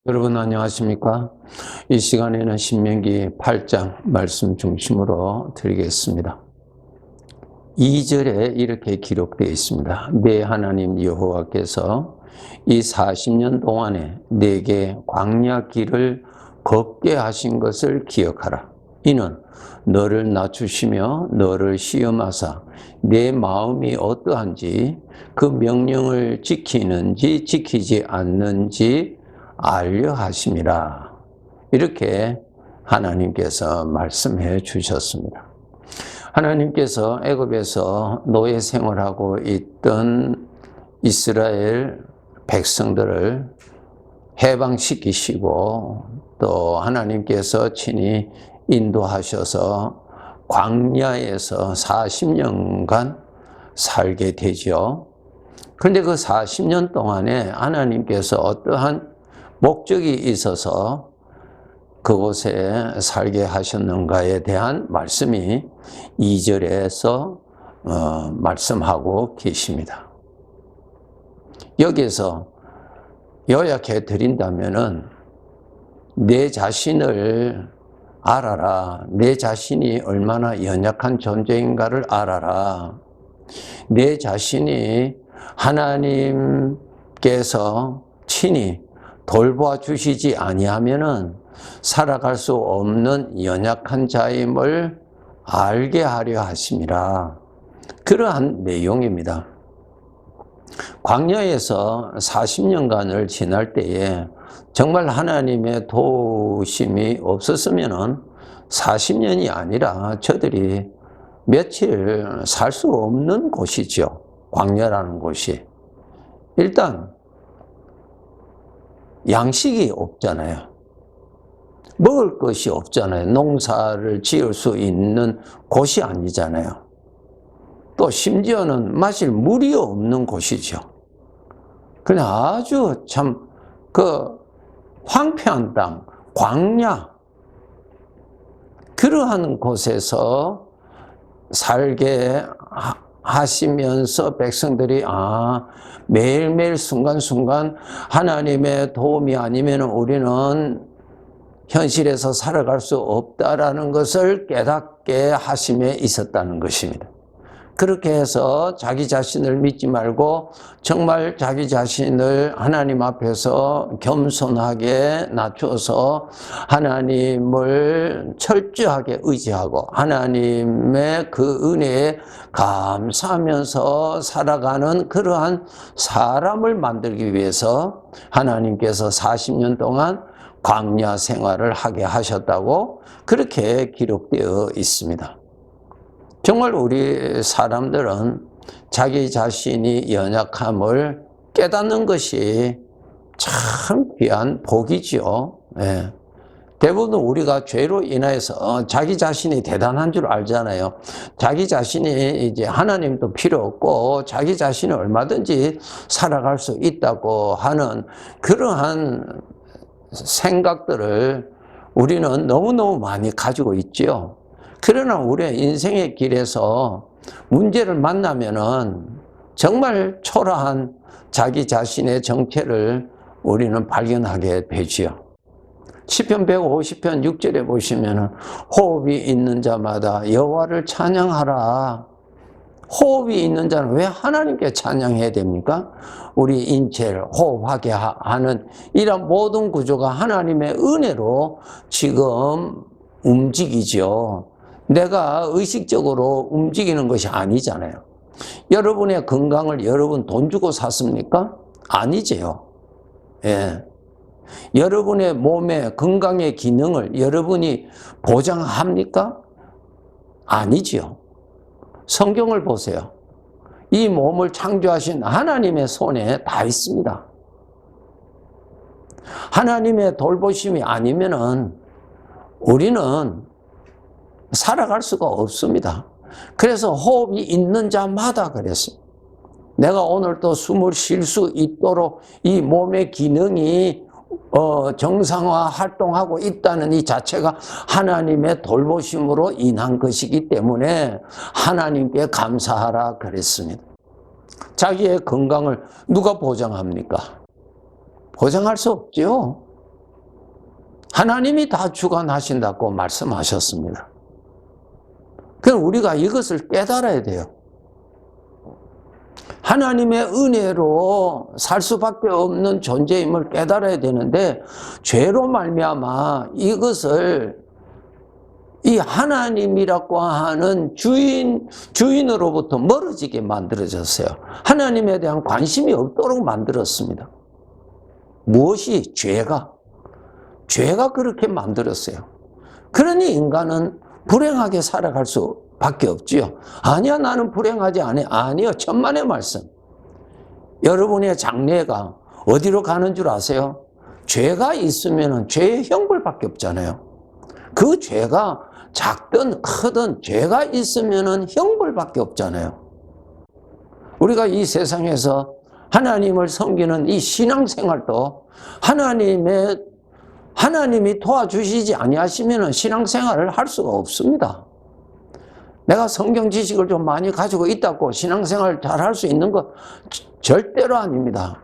여러분 안녕하십니까? 이 시간에는 신명기 8장 말씀 중심으로 드리겠습니다. 2절에 이렇게 기록되어 있습니다. 내 하나님 여호와께서 이 40년 동안에 내게 광야 길을 걷게 하신 것을 기억하라. 이는 너를 낮추시며 너를 시험하사 내 마음이 어떠한지 그 명령을 지키는지 지키지 않는지 알려 하심이라. 이렇게 하나님께서 말씀해 주셨습니다. 하나님께서 애굽에서 노예 생활하고 있던 이스라엘 백성들을 해방시키시고 또 하나님께서 친히 인도하셔서 광야에서 40년간 살게 되죠. 그런데 그 40년 동안에 하나님께서 어떠한 목적이 있어서 그곳에 살게 하셨는가에 대한 말씀이 2절에서 말씀하고 계십니다. 여기에서 요약해 드린다면은 내 자신을 알아라. 내 자신이 얼마나 연약한 존재인가를 알아라. 내 자신이 하나님께서 친히 돌봐주시지 아니하면은 살아갈 수 없는 연약한 자임을 알게 하려 하심이라. 그러한 내용입니다. 광야에서 40년간을 지날 때에 정말 하나님의 도우심이 없었으면은 40년이 아니라 저들이 며칠 살 수 없는 곳이죠. 광야라는 곳이. 일단 양식이 없잖아요. 먹을 것이 없잖아요. 농사를 지을 수 있는 곳이 아니잖아요. 또 심지어는 마실 물이 없는 곳이죠. 그냥 아주 참 황폐한 땅, 광야, 그러한 곳에서 살게 하시면서 백성들이 매일매일 순간순간 하나님의 도움이 아니면 우리는 현실에서 살아갈 수 없다라는 것을 깨닫게 하심에 있었다는 것입니다. 그렇게 해서 자기 자신을 믿지 말고 정말 자기 자신을 하나님 앞에서 겸손하게 낮춰서 하나님을 철저하게 의지하고 하나님의 그 은혜에 감사하면서 살아가는 그러한 사람을 만들기 위해서 하나님께서 40년 동안 광야 생활을 하게 하셨다고 그렇게 기록되어 있습니다. 정말 우리 사람들은 자기 자신이 연약함을 깨닫는 것이 참 귀한 복이지요. 예. 대부분 우리가 죄로 인해서 자기 자신이 대단한 줄 알잖아요. 자기 자신이 이제 하나님도 필요 없고 자기 자신이 얼마든지 살아갈 수 있다고 하는 그러한 생각들을 우리는 너무너무 많이 가지고 있지요. 그러나 우리의 인생의 길에서 문제를 만나면은 정말 초라한 자기 자신의 정체를 우리는 발견하게 되지요. 시편 150편 6절에 보시면은 호흡이 있는 자마다 여호와를 찬양하라. 호흡이 있는 자는 왜 하나님께 찬양해야 됩니까? 우리 인체를 호흡하게 하는 이런 모든 구조가 하나님의 은혜로 지금 움직이죠. 내가 의식적으로 움직이는 것이 아니잖아요. 여러분의 건강을 여러분 돈 주고 샀습니까? 아니지요. 예. 여러분의 몸의 건강의 기능을 여러분이 보장합니까? 아니지요. 성경을 보세요. 이 몸을 창조하신 하나님의 손에 다 있습니다. 하나님의 돌보심이 아니면은 우리는 살아갈 수가 없습니다. 그래서 호흡이 있는 자마다 그랬어요. 내가 오늘 또 숨을 쉴 수 있도록 이 몸의 기능이 정상화 활동하고 있다는 이 자체가 하나님의 돌보심으로 인한 것이기 때문에 하나님께 감사하라 그랬습니다. 자기의 건강을 누가 보장합니까? 보장할 수 없죠. 하나님이 다 주관하신다고 말씀하셨습니다. 그럼 우리가 이것을 깨달아야 돼요. 하나님의 은혜로 살 수밖에 없는 존재임을 깨달아야 되는데, 죄로 말미암아 이것을 이 하나님이라고 하는 주인으로부터 멀어지게 만들어졌어요. 하나님에 대한 관심이 없도록 만들었습니다. 무엇이? 죄가 그렇게 만들었어요. 그러니 인간은 불행하게 살아갈 수밖에 없지요. 아니야, 나는 불행하지 않아. 아니요, 천만의 말씀. 여러분의 장래가 어디로 가는 줄 아세요? 죄가 있으면 죄의 형벌밖에 없잖아요. 그 죄가 작든 크든 죄가 있으면 형벌밖에 없잖아요. 우리가 이 세상에서 하나님을 섬기는 이 신앙생활도 하나님이 도와주시지 아니하시면 신앙생활을 할 수가 없습니다. 내가 성경 지식을 좀 많이 가지고 있다고 신앙생활 잘 할 수 있는 것 절대로 아닙니다.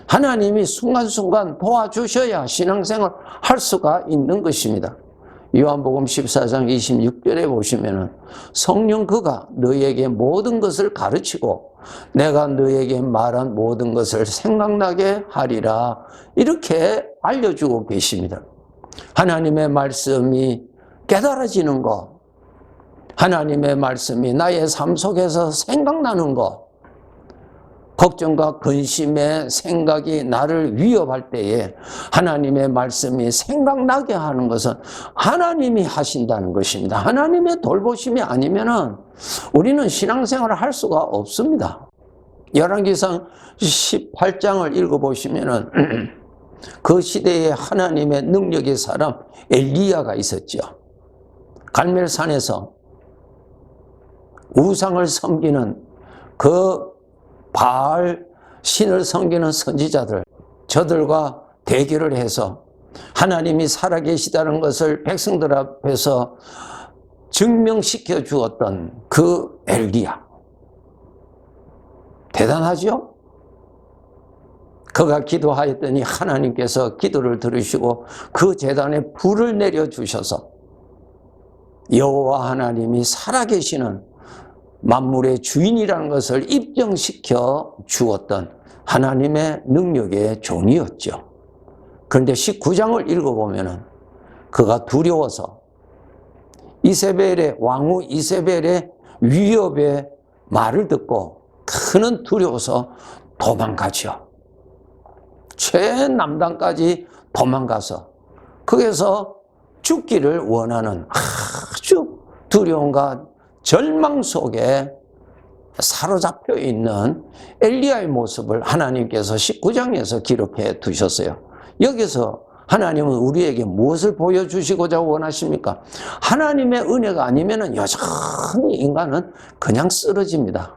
하나님이 순간순간 도와주셔야 신앙생활 할 수가 있는 것입니다. 요한복음 14장 26절에 보시면은 성령 그가 너희에게 모든 것을 가르치고 내가 너희에게 말한 모든 것을 생각나게 하리라, 이렇게 알려주고 계십니다. 하나님의 말씀이 깨달아지는 것, 하나님의 말씀이 나의 삶 속에서 생각나는 것, 걱정과 근심의 생각이 나를 위협할 때에 하나님의 말씀이 생각나게 하는 것은 하나님이 하신다는 것입니다. 하나님의 돌보심이 아니면은 우리는 신앙생활을 할 수가 없습니다. 열왕기상 18장을 읽어보시면은 그 시대에 하나님의 능력의 사람 엘리야가 있었죠. 갈멜산에서 우상을 섬기는 그 바알 신을 섬기는 선지자들, 저들과 대결을 해서 하나님이 살아계시다는 것을 백성들 앞에서 증명시켜 주었던 그 엘리야. 대단하죠? 그가 기도하였더니 하나님께서 기도를 들으시고 그 제단에 불을 내려주셔서 여호와 하나님이 살아계시는 만물의 주인이라는 것을 입증시켜 주었던 하나님의 능력의 종이었죠. 그런데 19장을 읽어보면 그가 두려워서 왕후 이세벨의 위협의 말을 듣고 그는 두려워서 도망가죠. 최남단까지 도망가서 거기서 죽기를 원하는 아주 두려움과 절망 속에 사로잡혀 있는 엘리야의 모습을 하나님께서 19장에서 기록해 두셨어요. 여기서 하나님은 우리에게 무엇을 보여주시고자 원하십니까? 하나님의 은혜가 아니면 여전히 인간은 그냥 쓰러집니다.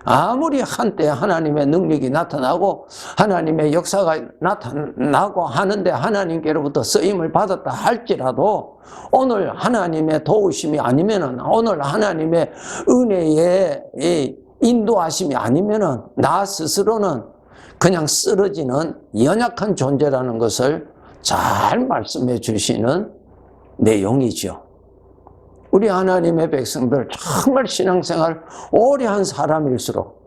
아무리 한때 하나님의 능력이 나타나고 하나님의 역사가 나타나고 하는데 하나님께로부터 쓰임을 받았다 할지라도 오늘 하나님의 도우심이 아니면은, 오늘 하나님의 은혜의 인도하심이 아니면은 나 스스로는 그냥 쓰러지는 연약한 존재라는 것을 잘 말씀해 주시는 내용이죠. 우리 하나님의 백성들 정말 신앙생활 오래 한 사람일수록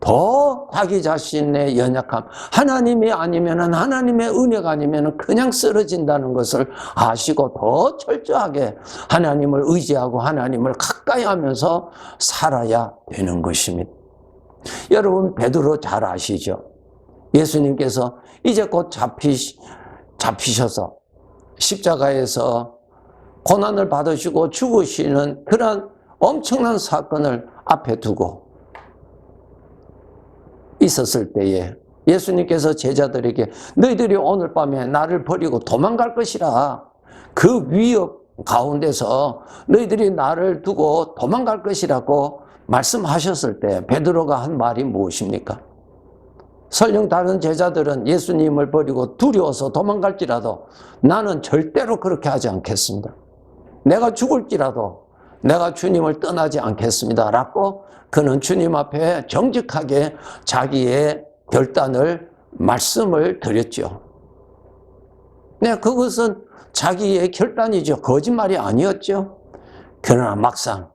더 자기 자신의 연약함, 하나님이 아니면은, 하나님의 은혜가 아니면은 그냥 쓰러진다는 것을 아시고 더 철저하게 하나님을 의지하고 하나님을 가까이 하면서 살아야 되는 것입니다. 여러분, 베드로 잘 아시죠? 예수님께서 이제 곧 잡히셔서 십자가에서 고난을 받으시고 죽으시는 그런 엄청난 사건을 앞에 두고 있었을 때에 예수님께서 제자들에게 너희들이 오늘 밤에 나를 버리고 도망갈 것이라, 그 위협 가운데서 너희들이 나를 두고 도망갈 것이라고 말씀하셨을 때 베드로가 한 말이 무엇입니까? 설령 다른 제자들은 예수님을 버리고 두려워서 도망갈지라도 나는 절대로 그렇게 하지 않겠습니다. 내가 죽을지라도 내가 주님을 떠나지 않겠습니다 라고 그는 주님 앞에 정직하게 자기의 결단을 말씀을 드렸죠. 네, 그것은 자기의 결단이죠. 거짓말이 아니었죠. 그러나 막상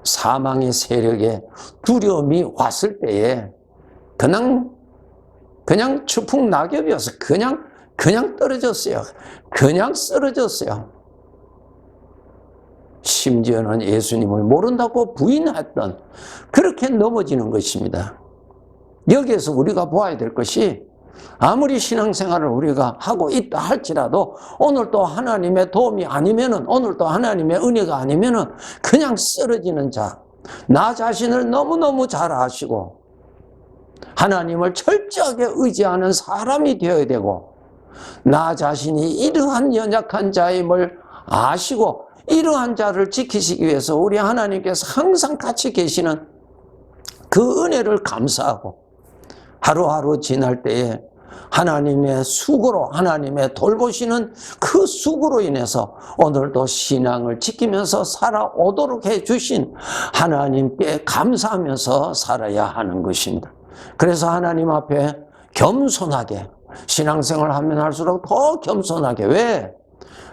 사망의 세력에 두려움이 왔을 때에 그냥 추풍낙엽이어서 그냥 떨어졌어요. 그냥 쓰러졌어요. 심지어는 예수님을 모른다고 부인했던, 그렇게 넘어지는 것입니다. 여기에서 우리가 보아야 될 것이, 아무리 신앙생활을 우리가 하고 있다 할지라도 오늘 또 하나님의 도움이 아니면은, 오늘 또 하나님의 은혜가 아니면은 그냥 쓰러지는 자, 나 자신을 너무너무 잘 아시고 하나님을 철저하게 의지하는 사람이 되어야 되고, 나 자신이 이러한 연약한 자임을 아시고 이러한 자를 지키시기 위해서 우리 하나님께서 항상 같이 계시는 그 은혜를 감사하고, 하루하루 지날 때에 하나님의 수고로, 하나님의 돌보시는 그 수고로 인해서 오늘도 신앙을 지키면서 살아오도록 해주신 하나님께 감사하면서 살아야 하는 것입니다. 그래서 하나님 앞에 겸손하게, 신앙생활 하면 할수록 더 겸손하게, 왜?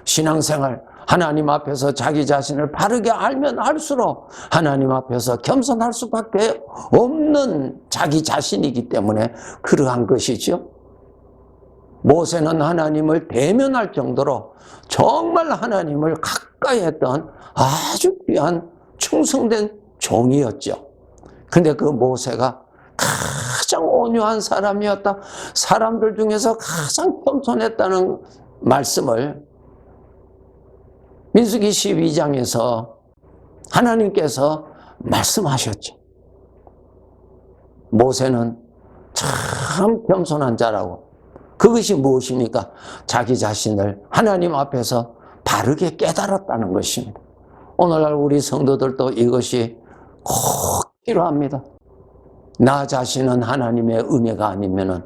신앙생활, 하나님 앞에서 자기 자신을 바르게 알면 알수록 하나님 앞에서 겸손할 수밖에 없는 자기 자신이기 때문에 그러한 것이죠. 모세는 하나님을 대면할 정도로 정말 하나님을 가까이 했던 아주 귀한 충성된 종이었죠. 근데 그 모세가 가장 온유한 사람이었다, 사람들 중에서 가장 겸손했다는 말씀을 민수기 12장에서 하나님께서 말씀하셨죠. 모세는 참 겸손한 자라고. 그것이 무엇입니까? 자기 자신을 하나님 앞에서 바르게 깨달았다는 것입니다. 오늘날 우리 성도들도 이것이 꼭 필요합니다. 나 자신은 하나님의 은혜가 아니면은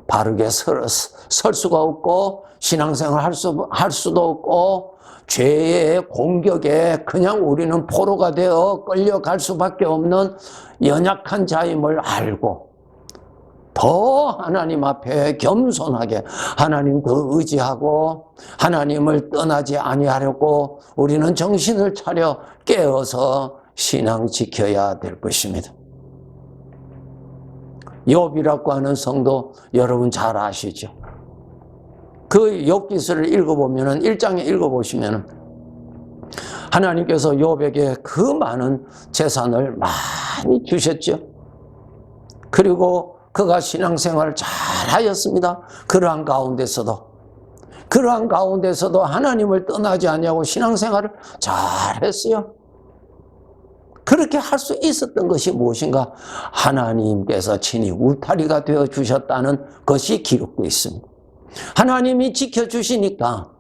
바르게 설 수가 없고, 신앙생활 할 수도 없고, 죄의 공격에 그냥 우리는 포로가 되어 끌려갈 수밖에 없는 연약한 자임을 알고, 더 하나님 앞에 겸손하게 하나님 그 의지하고 하나님을 떠나지 아니하려고 우리는 정신을 차려 깨어서 신앙 지켜야 될 것입니다. 욥이라고 하는 성도 여러분 잘 아시죠? 그 욥기서를 읽어보면은, 1장에 읽어보시면은 하나님께서 욥에게 그 많은 재산을 많이 주셨죠. 그리고 그가 신앙생활을 잘 하였습니다. 그러한 가운데서도 하나님을 떠나지 아니하고 신앙생활을 잘 했어요. 그렇게 할 수 있었던 것이 무엇인가? 하나님께서 친히 울타리가 되어 주셨다는 것이 기록되어 있습니다. 하나님이 지켜주시니까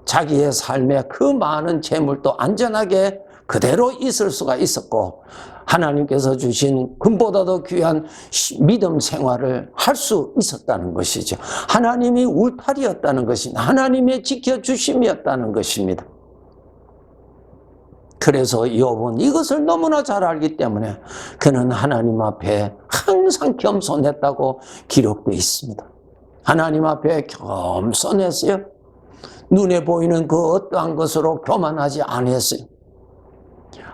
자기의 삶에 그 많은 재물도 안전하게 그대로 있을 수가 있었고, 하나님께서 주신 금보다도 귀한 믿음 생활을 할 수 있었다는 것이죠. 하나님이 울타리였다는 것입니다. 하나님의 지켜주심이었다는 것입니다. 그래서 욥은 이것을 너무나 잘 알기 때문에 그는 하나님 앞에 항상 겸손했다고 기록되어 있습니다. 하나님 앞에 겸손했어요. 눈에 보이는 그 어떠한 것으로 교만하지 않았어요.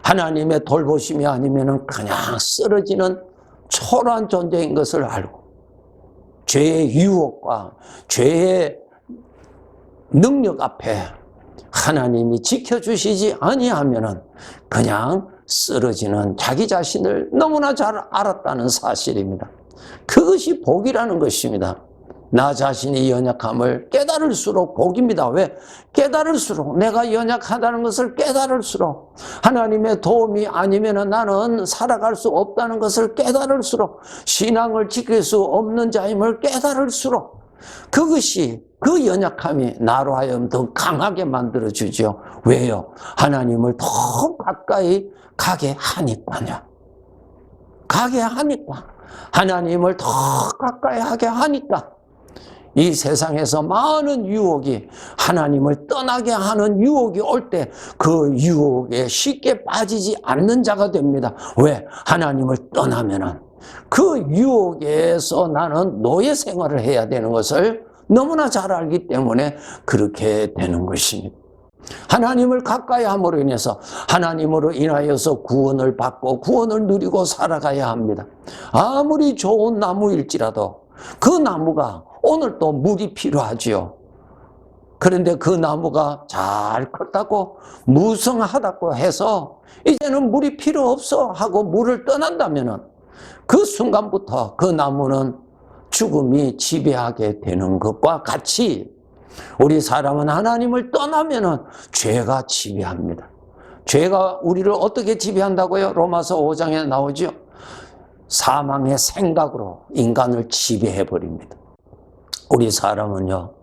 하나님의 돌보심이 아니면 그냥 쓰러지는 초라한 존재인 것을 알고, 죄의 유혹과 죄의 능력 앞에 하나님이 지켜주시지 아니하면 그냥 쓰러지는 자기 자신을 너무나 잘 알았다는 사실입니다. 그것이 복이라는 것입니다. 나 자신이 연약함을 깨달을수록 복입니다. 왜? 깨달을수록, 내가 연약하다는 것을 깨달을수록, 하나님의 도움이 아니면 나는 살아갈 수 없다는 것을 깨달을수록, 신앙을 지킬 수 없는 자임을 깨달을수록, 그것이, 그 연약함이 나로 하여금 더 강하게 만들어주죠. 왜요? 하나님을 더 가까이 가게 하니까요. 가게 하니까. 하나님을 더 가까이 하게 하니까. 이 세상에서 많은 유혹이, 하나님을 떠나게 하는 유혹이 올 때 그 유혹에 쉽게 빠지지 않는 자가 됩니다. 왜? 하나님을 떠나면은 그 유혹에서 나는 노예 생활을 해야 되는 것을 너무나 잘 알기 때문에 그렇게 되는 것입니다. 하나님을 가까이 함으로 인해서 하나님으로 인하여서 구원을 받고 구원을 누리고 살아가야 합니다. 아무리 좋은 나무일지라도 그 나무가 오늘 또 물이 필요하지요. 그런데 그 나무가 잘 컸다고 무성하다고 해서 이제는 물이 필요 없어 하고 물을 떠난다면 그 순간부터 그 나무는 죽음이 지배하게 되는 것과 같이 우리 사람은 하나님을 떠나면 죄가 지배합니다. 죄가 우리를 어떻게 지배한다고요? 로마서 5장에 나오죠. 사망의 생각으로 인간을 지배해버립니다. 우리 사람은요,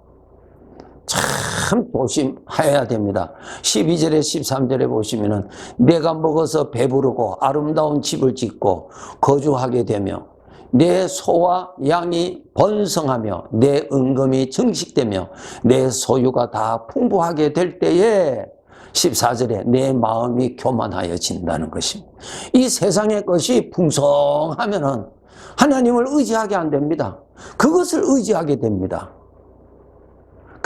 참 조심해야 됩니다. 12절에 13절에 보시면은 내가 먹어서 배부르고 아름다운 집을 짓고 거주하게 되며 내 소와 양이 번성하며 내 은금이 증식되며 내 소유가 다 풍부하게 될 때에 14절에 내 마음이 교만하여진다는 것입니다. 이 세상의 것이 풍성하면은 하나님을 의지하게 안 됩니다. 그것을 의지하게 됩니다.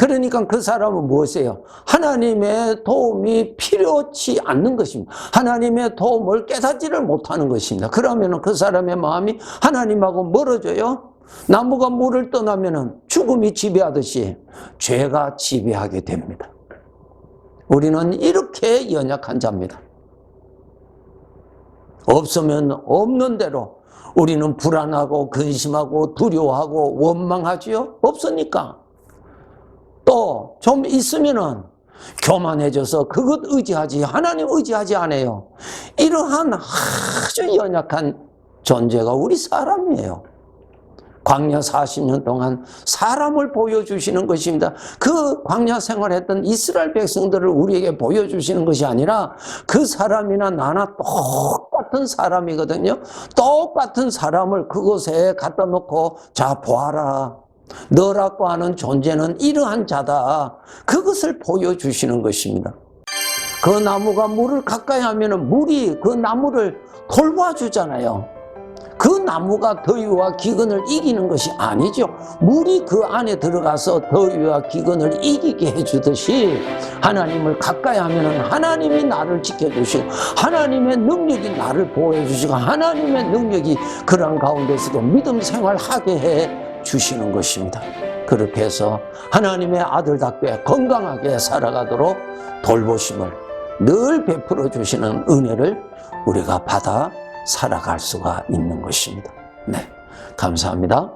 그러니까 그 사람은 무엇이에요? 하나님의 도움이 필요치 않는 것입니다. 하나님의 도움을 깨닫지를 못하는 것입니다. 그러면 그 사람의 마음이 하나님하고 멀어져요. 나무가 물을 떠나면 죽음이 지배하듯이 죄가 지배하게 됩니다. 우리는 이렇게 연약한 자입니다. 없으면 없는 대로 우리는 불안하고 근심하고 두려워하고 원망하지요. 없으니까. 또 좀 있으면은 교만해져서 그것 의지하지 하나님 의지하지 않아요. 이러한 아주 연약한 존재가 우리 사람이에요. 광야 40년 동안 사람을 보여주시는 것입니다. 그 광야 생활했던 이스라엘 백성들을 우리에게 보여주시는 것이 아니라 그 사람이나 나나 똑같은 사람이거든요. 똑같은 사람을 그곳에 갖다 놓고 자 보아라. 너라고 하는 존재는 이러한 자다. 그것을 보여주시는 것입니다. 그 나무가 물을 가까이 하면 물이 그 나무를 돌봐주잖아요. 그 나무가 더위와 기근을 이기는 것이 아니죠. 물이 그 안에 들어가서 더위와 기근을 이기게 해주듯이 하나님을 가까이 하면 하나님이 나를 지켜주시고 하나님의 능력이 나를 보호해 주시고 하나님의 능력이 그런 가운데서도 믿음 생활하게 해 주시는 것입니다. 그렇게 해서 하나님의 아들답게 건강하게 살아가도록 돌보심을 늘 베풀어 주시는 은혜를 우리가 받아 살아갈 수가 있는 것입니다. 네, 감사합니다.